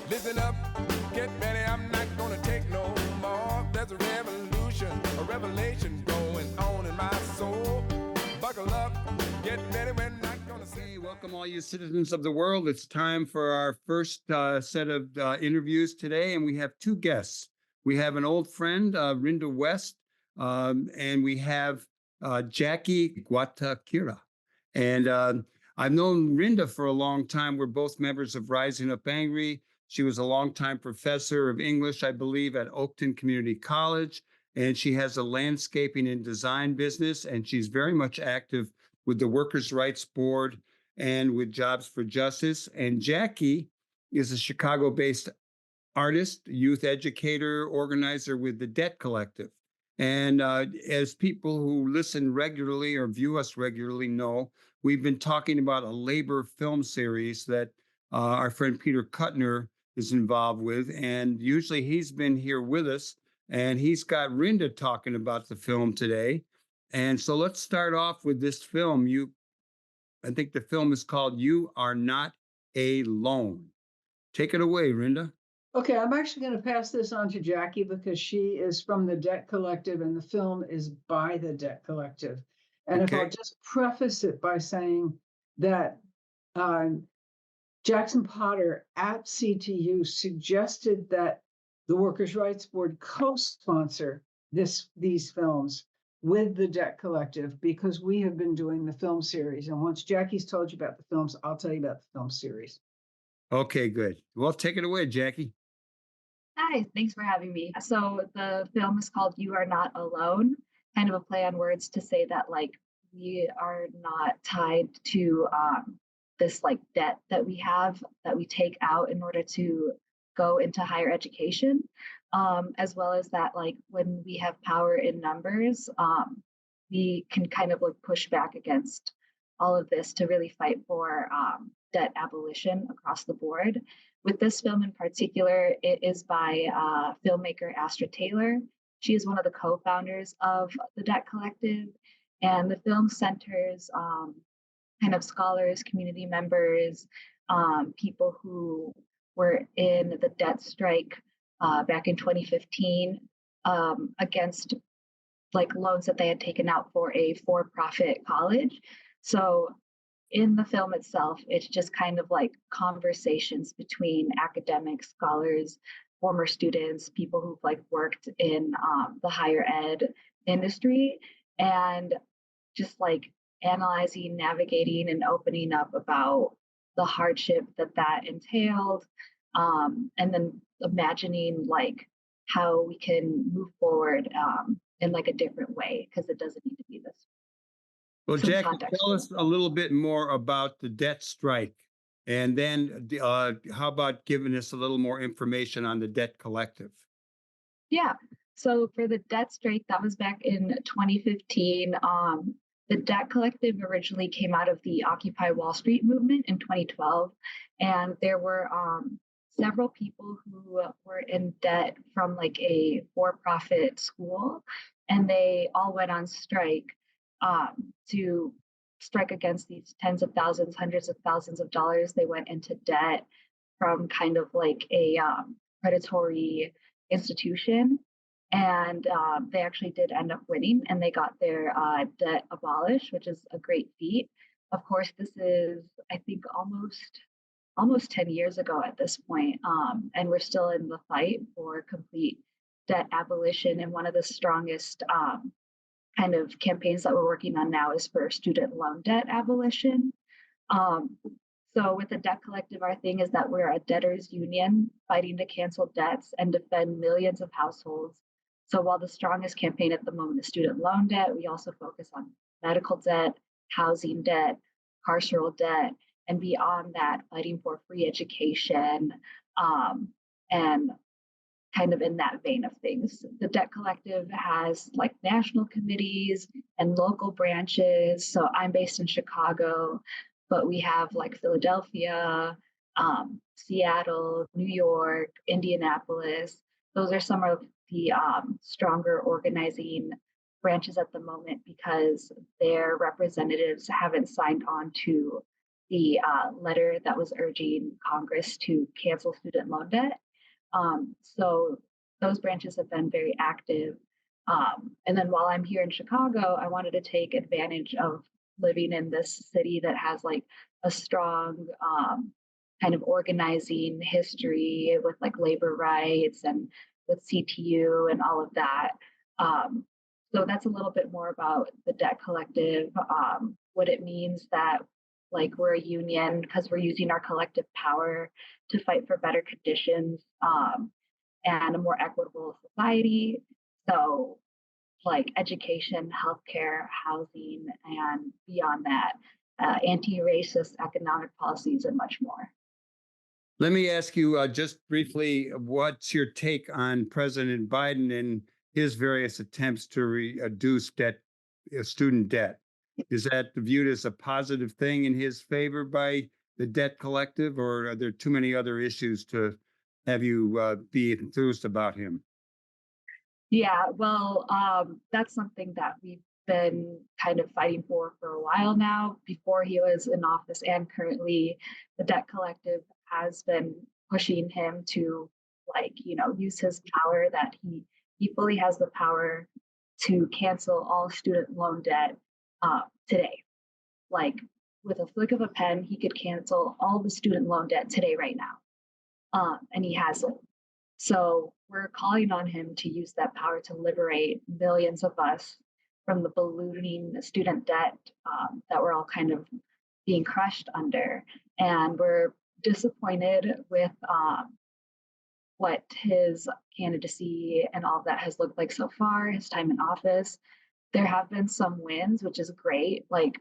Listen up, get ready, I'm not gonna take no more. There's a revolution, a revelation going on in my soul. Buckle up, get ready, we're not gonna say. Welcome all you citizens of the world. It's time for our first set of interviews today, and we have two guests. We have an old friend, Rinda West, and we have Jackie Guataquira. And I've known Rinda for a long time. We're both members of Rising Up Angry. She was a longtime professor of English, I believe, at Oakton Community College, and she has a landscaping and design business, and she's very much active with the Workers' Rights Board and with Jobs for Justice. And Jackie is a Chicago-based artist, youth educator, organizer with the Debt Collective. And as people who listen regularly or view us regularly know, we've been talking about a labor film series that our friend Peter Kuttner is involved with. And usually he's been here with us, and he's got Rinda talking about the film today. And so let's start off with this film. I think the film is called You Are Not Alone. Take it away, Rinda. Okay, I'm actually going to pass this on to Jackie because she is from the Debt Collective and the film is by the Debt Collective. And Okay. if I'll just preface it by saying that Jackson Potter at CTU suggested that the Workers' Rights Board co-sponsor these films with the Debt Collective because we have been doing the film series. And once Jackie's told you about the films, I'll tell you about the film series. Okay, good. Well, take it away, Jackie. Hi, thanks for having me. So the film is called You Are Not Alone, kind of a play on words to say that like we are not tied to this like debt that we have that we take out in order to go into higher education, as well as that like when we have power in numbers, we can kind of like push back against all of this to really fight for debt abolition across the board. With this film in particular, it is by filmmaker Astra Taylor. She is one of the co-founders of the Debt Collective, and the film centers kind of scholars, community members, people who were in the debt strike back in 2015 against like loans that they had taken out for a for-profit college. So in the film itself, it's just kind of like conversations between academics, scholars, former students, people who've like worked in the higher ed industry, and just like analyzing, navigating, and opening up about the hardship that entailed, and then imagining like how we can move forward in like a different way, because it doesn't need to be this. Well, Some Jackie, context tell for us it. a little bit more about the debt strike. And then how about giving us a little more information on the Debt Collective? Yeah. So for the debt strike, that was back in 2015. The Debt Collective originally came out of the Occupy Wall Street movement in 2012. And there were several people who were in debt from like a for-profit school, and they all went on strike to strike against these tens of thousands, hundreds of thousands of dollars. They went into debt from kind of like a predatory institution. And they actually did end up winning, and they got their debt abolished, which is a great feat. Of course, this is, I think, almost 10 years ago at this point, and we're still in the fight for complete debt abolition. And one of the strongest kind of campaigns that we're working on now is for student loan debt abolition. So with the Debt Collective, our thing is that we're a debtors union fighting to cancel debts and defend millions of households. So while the strongest campaign at the moment is student loan debt, we also focus on medical debt, housing debt, carceral debt, and beyond that, fighting for free education, and kind of in that vein of things. The Debt Collective has like national committees and local branches. So I'm based in Chicago, but we have like Philadelphia, Seattle, New York, Indianapolis. Those are some of the stronger organizing branches at the moment because their representatives haven't signed on to the letter that was urging Congress to cancel student loan debt. So those branches have been very active. And then while I'm here in Chicago, I wanted to take advantage of living in this city that has like a strong kind of organizing history with like labor rights and with CTU and all of that. So that's a little bit more about the Debt Collective, what it means that like we're a union because we're using our collective power to fight for better conditions and a more equitable society. So like education, healthcare, housing, and beyond that, anti-racist economic policies and much more. Let me ask you just briefly, what's your take on President Biden and his various attempts to reduce debt, student debt? Is that viewed as a positive thing in his favor by the Debt Collective, or are there too many other issues to have you be enthused about him? Yeah, well, that's something that we've been kind of fighting for a while now. Before he was in office and currently, the Debt Collective has been pushing him to, like, use his power that he fully has the power to cancel all student loan debt today. Like with a flick of a pen, he could cancel all the student loan debt today, right now, and he hasn't. So we're calling on him to use that power to liberate millions of us from the ballooning student debt that we're all kind of being crushed under. And we're disappointed with what his candidacy and all of that has looked like so far, his time in office. There have been some wins, which is great. Like,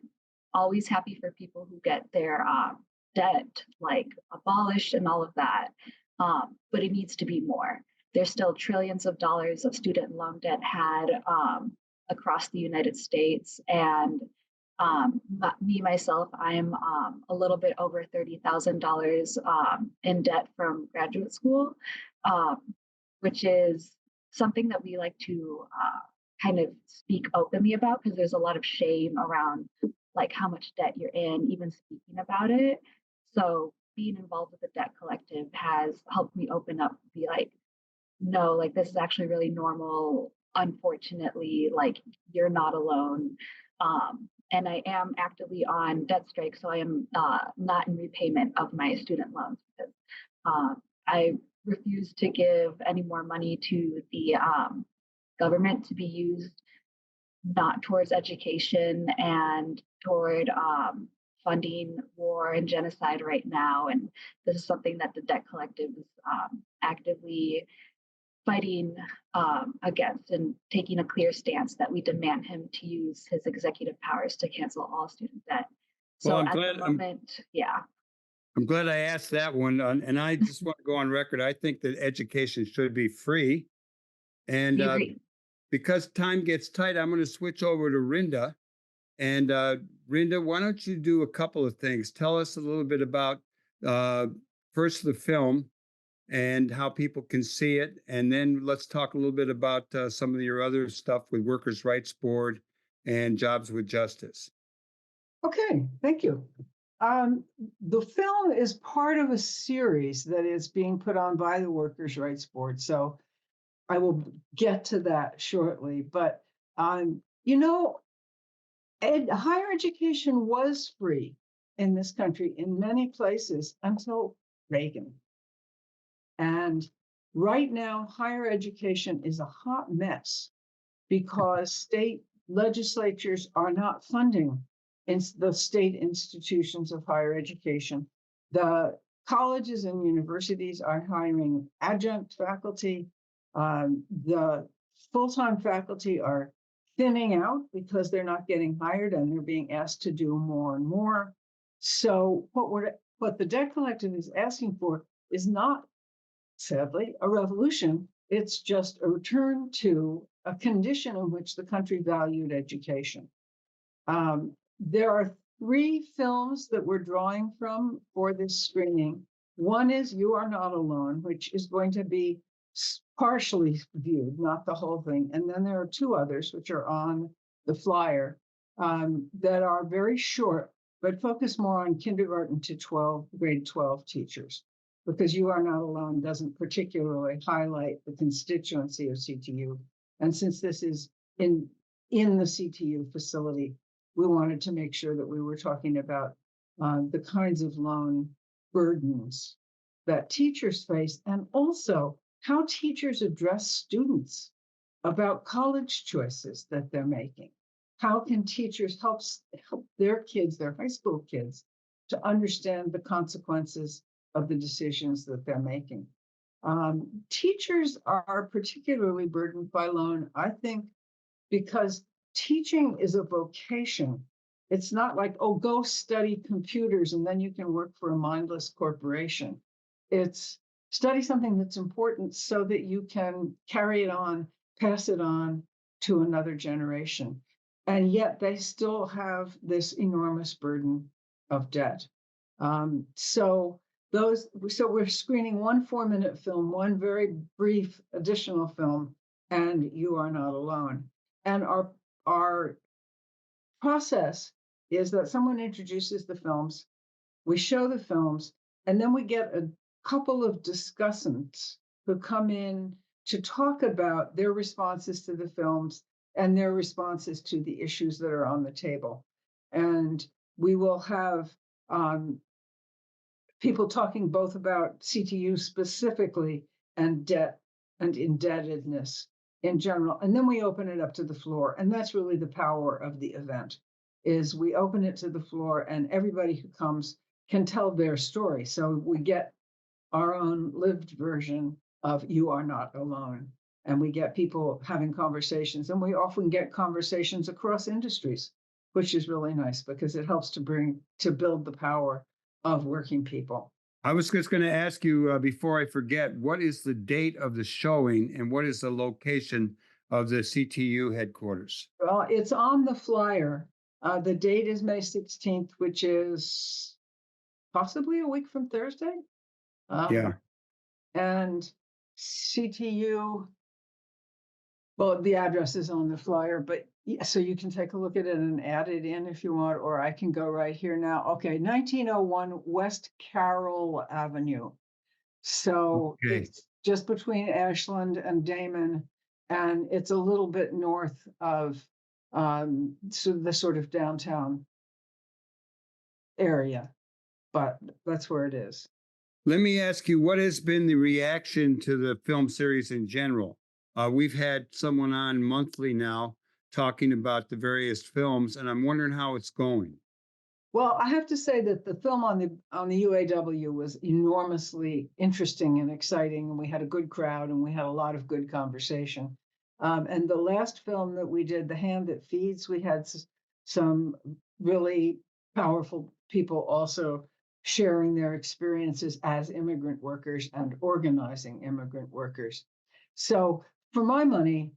always happy for people who get their debt like abolished and all of that. But it needs to be more. There's still trillions of dollars of student loan debt had across the United States. And myself, I'm a little bit over $30,000 in debt from graduate school, which is something that we like to kind of speak openly about because there's a lot of shame around like how much debt you're in, even speaking about it. So being involved with the Debt Collective has helped me open up, be like, no, like this is actually really normal. Unfortunately, like you're not alone. And I am actively on debt strike, so I am not in repayment of my student loans because I refuse to give any more money to the government to be used not towards education and toward funding war and genocide right now. And this is something that the Debt Collective is actively fighting against and taking a clear stance that we demand him to use his executive powers to cancel all student debt. So Well, at the moment, yeah. I'm glad I asked that one. And I just want to go on record. I think that education should be free. And because time gets tight, I'm going to switch over to Rinda. And Rinda, why don't you do a couple of things? Tell us a little bit about first the film and how people can see it. And then let's talk a little bit about some of your other stuff with Workers' Rights Board and Jobs with Justice. Okay, thank you. The film is part of a series that is being put on by the Workers' Rights Board. So I will get to that shortly. But, higher education was free in this country in many places until Reagan. And right now, higher education is a hot mess because state legislatures are not funding the state institutions of higher education. The colleges and universities are hiring adjunct faculty. The full-time faculty are thinning out because they're not getting hired and they're being asked to do more and more. So what the Debt Collective is asking for is not, sadly, a revolution. It's just a return to a condition in which the country valued education. There are 3 films that we're drawing from for this screening. One is You Are Not Alone, which is going to be partially viewed, not the whole thing. And then there are 2 others, which are on the flyer, that are very short, but focus more on kindergarten to grade 12 teachers, because You Are Not Alone doesn't particularly highlight the constituency of CTU. And since this is in the CTU facility, we wanted to make sure that we were talking about the kinds of loan burdens that teachers face, and also how teachers address students about college choices that they're making. How can teachers help their kids, their high school kids, to understand the consequences of the decisions that they're making? Teachers are particularly burdened by loan, I think, because teaching is a vocation. It's not like, oh, go study computers and then you can work for a mindless corporation. It's study something that's important so that you can carry it on, pass it on to another generation. And yet they still have this enormous burden of debt. So we're screening one 4-minute film, one very brief additional film, and You Are Not Alone. And our process is that someone introduces the films, we show the films, and then we get a couple of discussants who come in to talk about their responses to the films and their responses to the issues that are on the table. And we will have people talking both about CTU specifically and debt and indebtedness in general. And then we open it up to the floor. And that's really the power of the event, is we open it to the floor and everybody who comes can tell their story. So we get our own lived version of You Are Not Alone. And we get people having conversations, and we often get conversations across industries, which is really nice because it helps to build the power of working people. I was just going to ask you before I forget, what is the date of the showing and what is the location of the CTU headquarters? Well, it's on the flyer. The date is May 16th, which is possibly a week from Thursday. Yeah. And CTU, well, the address is on the flyer, but so you can take a look at it and add it in if you want, or I can go right here now. Okay, 1901 West Carroll Avenue. So it's just between Ashland and Damon, and it's a little bit north of the sort of downtown area, but that's where it is. Let me ask you, what has been the reaction to the film series in general? We've had someone on monthly now talking about the various films, and I'm wondering how it's going. Well, I have to say that the film on the UAW was enormously interesting and exciting, and we had a good crowd, and we had a lot of good conversation. And the last film that we did, The Hand That Feeds, we had some really powerful people also sharing their experiences as immigrant workers and organizing immigrant workers. So for my money,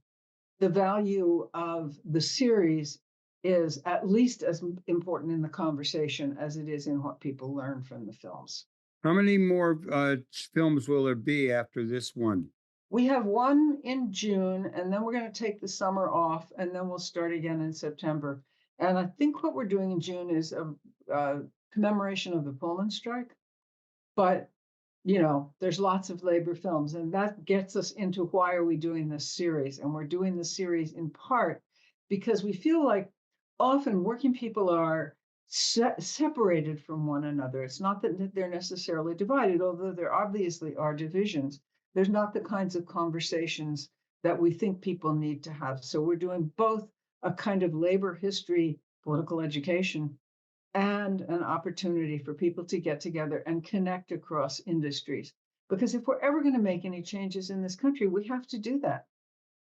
the value of the series is at least as important in the conversation as it is in what people learn from the films. How many more films will there be after this one? We have one in June, and then we're going to take the summer off, and then we'll start again in September. And I think what we're doing in June is a commemoration of the Pullman strike. But, you know, there's lots of labor films, and that gets us into why are we doing this series? And we're doing this series in part because we feel like often working people are separated from one another. It's not that they're necessarily divided, although there obviously are divisions. There's not the kinds of conversations that we think people need to have. So we're doing both a kind of labor history, political education, and an opportunity for people to get together and connect across industries. Because if we're ever going to make any changes in this country, we have to do that.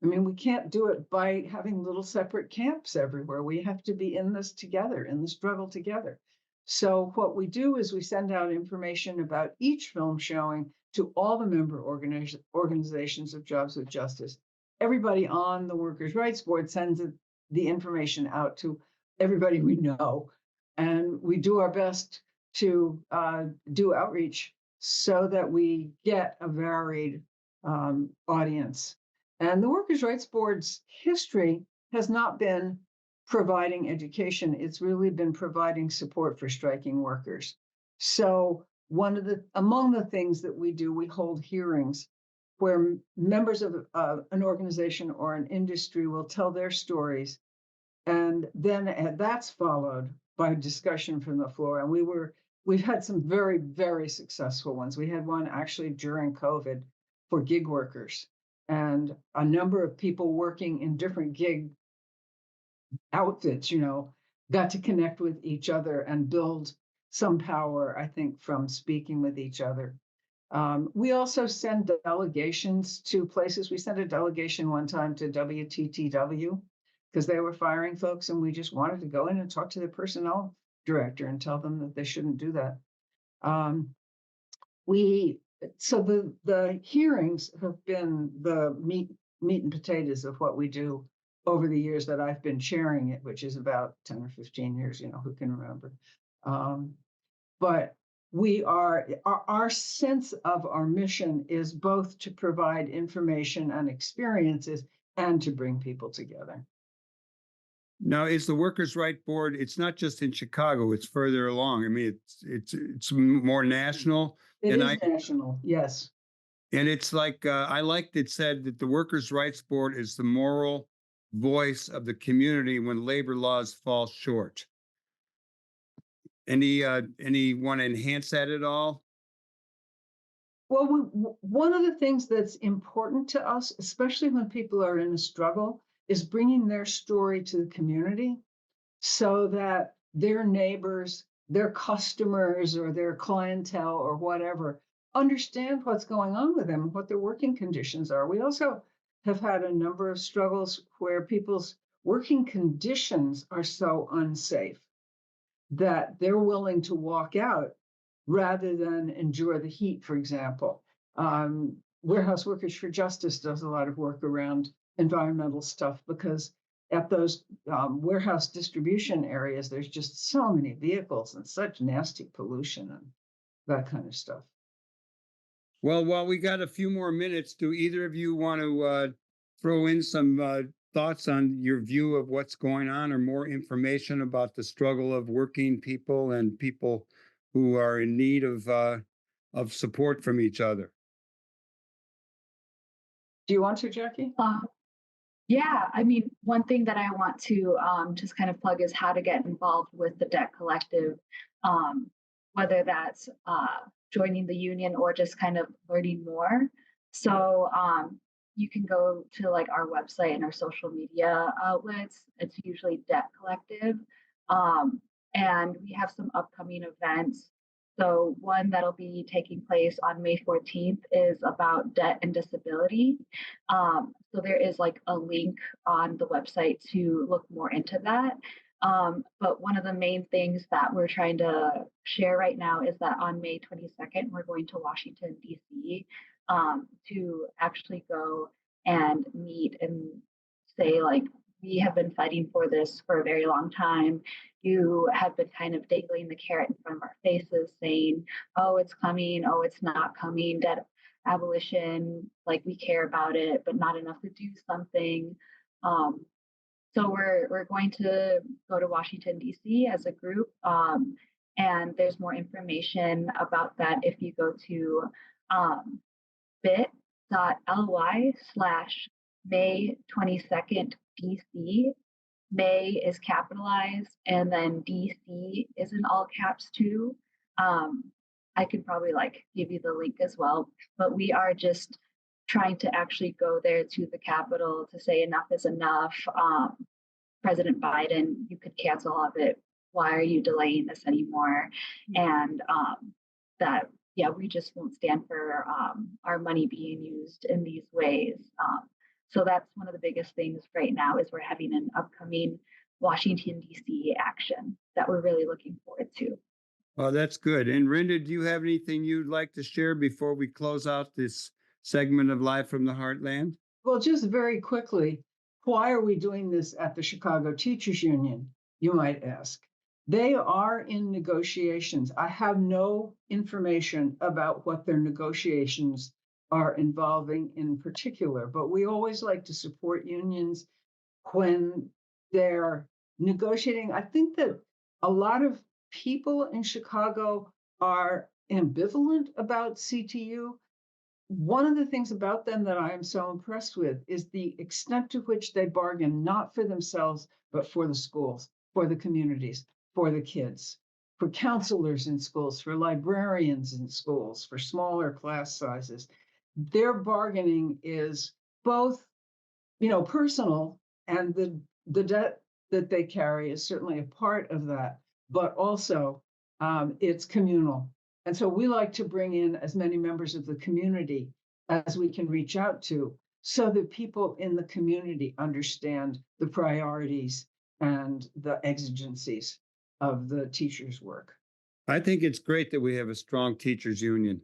I mean, we can't do it by having little separate camps everywhere. We have to be in this together, in the struggle together. So what we do is we send out information about each film showing to all the member organizations of Jobs with Justice. Everybody on the Workers' Rights Board sends the information out to everybody we know. And we do our best to do outreach so that we get a varied audience. And the Workers' Rights Board's history has not been providing education. It's really been providing support for striking workers. So among the things that we do, we hold hearings where members of an organization or an industry will tell their stories. And then that's followed by discussion from the floor. And we've had some very, very successful ones. We had one actually during COVID for gig workers, and a number of people working in different gig outfits, got to connect with each other and build some power, I think, from speaking with each other. We also send delegations to places. We sent a delegation one time to WTTW because they were firing folks, and we just wanted to go in and talk to the personnel director and tell them that they shouldn't do that. So the hearings have been the meat and potatoes of what we do over the years that I've been chairing it, which is about 10 or 15 years, who can remember. But our sense of our mission is both to provide information and experiences and to bring people together. Now, is the Workers' Right Board, it's not just in Chicago, it's further along. I mean, it's more national. It is national, yes. And it's like, I liked it said that the Workers' Rights Board is the moral voice of the community when labor laws fall short. Any want to enhance that at all? Well, one of the things that's important to us, especially when people are in a struggle, is bringing their story to the community so that their neighbors, their customers, or their clientele or whatever understand what's going on with them, what their working conditions are. We also have had a number of struggles where people's working conditions are so unsafe that they're willing to walk out rather than endure the heat, for example. Warehouse Workers for Justice does a lot of work around environmental stuff because at those warehouse distribution areas, there's just so many vehicles and such nasty pollution and that kind of stuff. Well, while we got a few more minutes, do either of you want to throw in some thoughts on your view of what's going on or more information about the struggle of working people and people who are in need of support from each other? Do you want to, Jackie? Yeah, I mean, one thing that I want to just kind of plug is how to get involved with the Debt Collective, whether that's joining the union or just kind of learning more. So you can go to like our website and our social media outlets. It's usually Debt Collective. And we have some upcoming events. So one that'll be taking place on May 14th is about debt and disability. So there is like a link on the website to look more into that. But one of the main things that we're trying to share right now is that on May 22nd, we're going to Washington, D.C. To actually go and meet and say, like, we have been fighting for this for a very long time. You have been kind of dangling the carrot in front of our faces saying, oh, it's coming. Oh, it's not coming. Debt abolition, like we care about it, but not enough to do something. So we're going to go to Washington, D.C. as a group. And there's more information about that if you go to bit.ly/May 22nd DC. May is capitalized, and then DC is in all caps too. I could probably like give you the link as well, but we are just trying to actually go there to the Capitol to say enough is enough. President Biden, you could cancel all of it. Why are you delaying this anymore? And that, yeah, we just won't stand for our money being used in these ways. So that's one of the biggest things right now is we're having an upcoming Washington, D.C. action that we're really looking forward to. Oh, that's good. And Rinda, do you have anything you'd like to share before we close out this segment of Live from the Heartland? Well, just very quickly, why are we doing this at the Chicago Teachers Union, you might ask? They are in negotiations. I have no information about what their negotiations are involving in particular, but we always like to support unions when they're negotiating. I think that a lot of people in Chicago are ambivalent about CTU. One of the things about them that I am so impressed with is the extent to which they bargain, not for themselves, but for the schools, for the communities, for the kids, for counselors in schools, for librarians in schools, for smaller class sizes. Their bargaining is both, personal, and the debt that they carry is certainly a part of that, but also it's communal. And so we like to bring in as many members of the community as we can reach out to, so that people in the community understand the priorities and the exigencies of the teachers' work. I think it's great that we have a strong teachers union.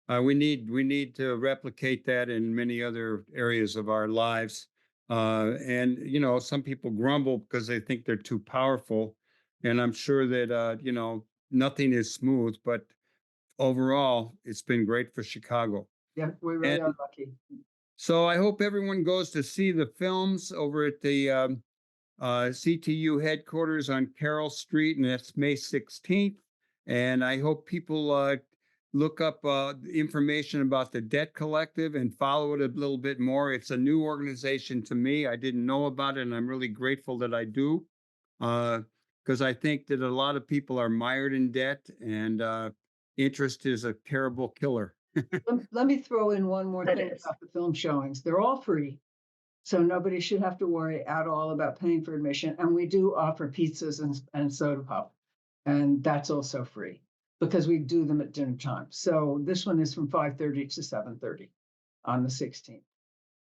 We need to replicate that in many other areas of our lives. And some people grumble because they think they're too powerful, and I'm sure that nothing is smooth, but overall, it's been great for Chicago. Yeah, we really And are lucky. so I hope everyone goes to see the films over at the CTU headquarters on Carroll Street, and that's May 16th. And I hope people look up information about the Debt Collective and follow it a little bit more. It's a new organization to me. I didn't know about it, and I'm really grateful that I do, because I think that a lot of people are mired in debt, and interest is a terrible killer. Let me throw in one more That thing is. about the film showings. They're all free, so nobody should have to worry at all about paying for admission. And we do offer pizzas and soda pop, and that's also free because we do them at dinner time. So this one is from 5:30 to 7:30 on the 16th.